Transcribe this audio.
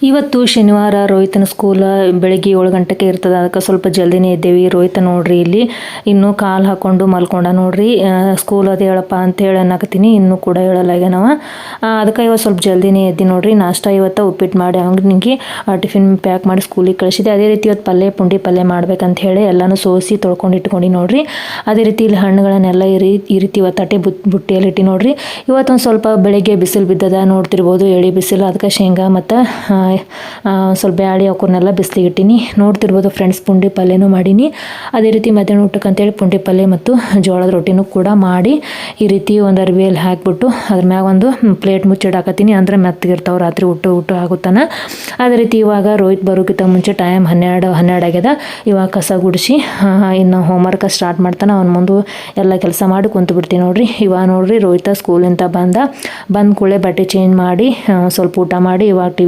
ಇವತ್ತು ಶನಿವಾರ ರೋಹಿತನ ಸ್ಕೂಲ್ ಬೆಳಿಗ್ಗೆ 7 ಗಂಟೆಗೆ ಇರ್ತದೆ. ಅದಕ್ಕೆ ಸ್ವಲ್ಪ ಜಲ್ದಿನೇ ಇದ್ದೇವೆ. ರೋಹಿತ ನೋಡ್ರಿ ಇಲ್ಲಿ ಇನ್ನೂ ಕಾಲು ಹಾಕೊಂಡು ಮಲ್ಕೊಂಡ ನೋಡ್ರಿ. ಸ್ಕೂಲ್ ಅದು ಹೇಳಪ್ಪ ಅಂತೇಳಿ ಅನ್ನಕತ್ತೀನಿ, ಇನ್ನೂ ಕೂಡ ಹೇಳಲಾಗ್ಯಾನವ. ಅದಕ್ಕೆ ಇವತ್ತು ಸ್ವಲ್ಪ ಜಲ್ದಿನೇ ಎದ್ದು ನೋಡ್ರಿ. ನಾಷ್ಟ ಇವತ್ತು ಉಪ್ಪಿಟ್ಟು ಮಾಡಿ ಅವನಿಗೆ ಟಿಫಿನ್ ಪ್ಯಾಕ್ ಮಾಡಿ ಸ್ಕೂಲಿಗೆ ಕಳಿಸಿದೆ. ಅದೇ ರೀತಿ ಇವತ್ತು ಪುಂಡಿ ಪಲ್ಯ ಮಾಡ್ಬೇಕಂತ ಹೇಳಿ ಎಲ್ಲನೂ ಸೋಸಿ ತೊಳ್ಕೊಂಡು ಇಟ್ಕೊಂಡು ನೋಡ್ರಿ. ಅದೇ ರೀತಿ ಇಲ್ಲಿ ಹಣ್ಣುಗಳನ್ನೆಲ್ಲ ಈ ರೀತಿ ಇವತ್ತು ಬುಟ್ಟಿಯಲ್ಲಿ ಇಟ್ಟು ನೋಡ್ರಿ. ಇವತ್ತೊಂದು ಸ್ವಲ್ಪ ಬೆಳಿಗ್ಗೆ ಬಿಸಿಲು ಬಿದ್ದದ ನೋಡ್ತಿರ್ಬೋದು, ಎಳಿ ಬಿಸಿಲು. ಅದಕ್ಕೆ ಶೇಂಗಾ ಮತ್ತು ಸ್ವಲ್ಪ ಬ್ಯಾಳಿ ಅವಕ್ಕನ್ನೆಲ್ಲ ಬಿಸಿಲಿಗೆ ಇಟ್ಟೀನಿ. ನೋಡ್ತಿರ್ಬೋದು ಫ್ರೆಂಡ್ಸ್, ಪುಂಡಿ ಪಲ್ಯನೂ ಮಾಡೀನಿ. ಅದೇ ರೀತಿ ಮಧ್ಯಾಹ್ನ ಊಟಕ್ಕೆ ಅಂತೇಳಿ ಪುಂಡಿ ಪಲ್ಯ ಮತ್ತು ಜೋಳದ ರೊಟ್ಟಿನೂ ಕೂಡ ಮಾಡಿ ಈ ರೀತಿ ಒಂದು ಅರ್ಬಿಯಲ್ಲಿ ಹಾಕಿಬಿಟ್ಟು ಅದ್ರ ಮ್ಯಾಗ ಒಂದು ಪ್ಲೇಟ್ ಮುಚ್ಚಿಡಾಕತ್ತೀನಿ. ಅಂದರೆ ಮೆತ್ತಗಿರ್ತಾವೆ ರಾತ್ರಿ ಊಟ ಆಗುತ್ತಾನ. ಅದೇ ರೀತಿ ಇವಾಗ ರೋಹಿತ್ ಬರೋಕ್ಕಿಂತ ಮುಂಚೆ ಟೈಮ್ 12 ಆಗ್ಯದ. ಇವಾಗ ಕಸ ಗುಡಿಸಿ ಇನ್ನು ಹೋಮ್ವರ್ಕ್ ಸ್ಟಾರ್ಟ್ ಮಾಡ್ತಾನೆ. ಅವ್ನ ಮುಂದೆ ಎಲ್ಲ ಕೆಲಸ ಮಾಡಿ ಕುಂತು ಬಿಡ್ತೀನಿ ನೋಡ್ರಿ. ಇವಾಗ ನೋಡ್ರಿ ರೋಹಿತ ಸ್ಕೂಲಿಂದ ಬಂದ ಕೂಡಲೇ ಬಟ್ಟೆ ಚೇಂಜ್ ಮಾಡಿ ಸ್ವಲ್ಪ ಊಟ ಮಾಡಿ ಇವಾಗ